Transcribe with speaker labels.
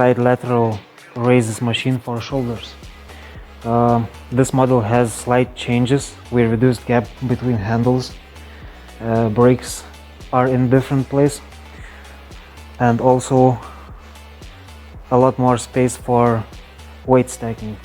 Speaker 1: side lateral raises machine for shoulders. This model has slight changes. We reduced gap between handles. Brakes are in different place, and also a lot more space for weight stacking.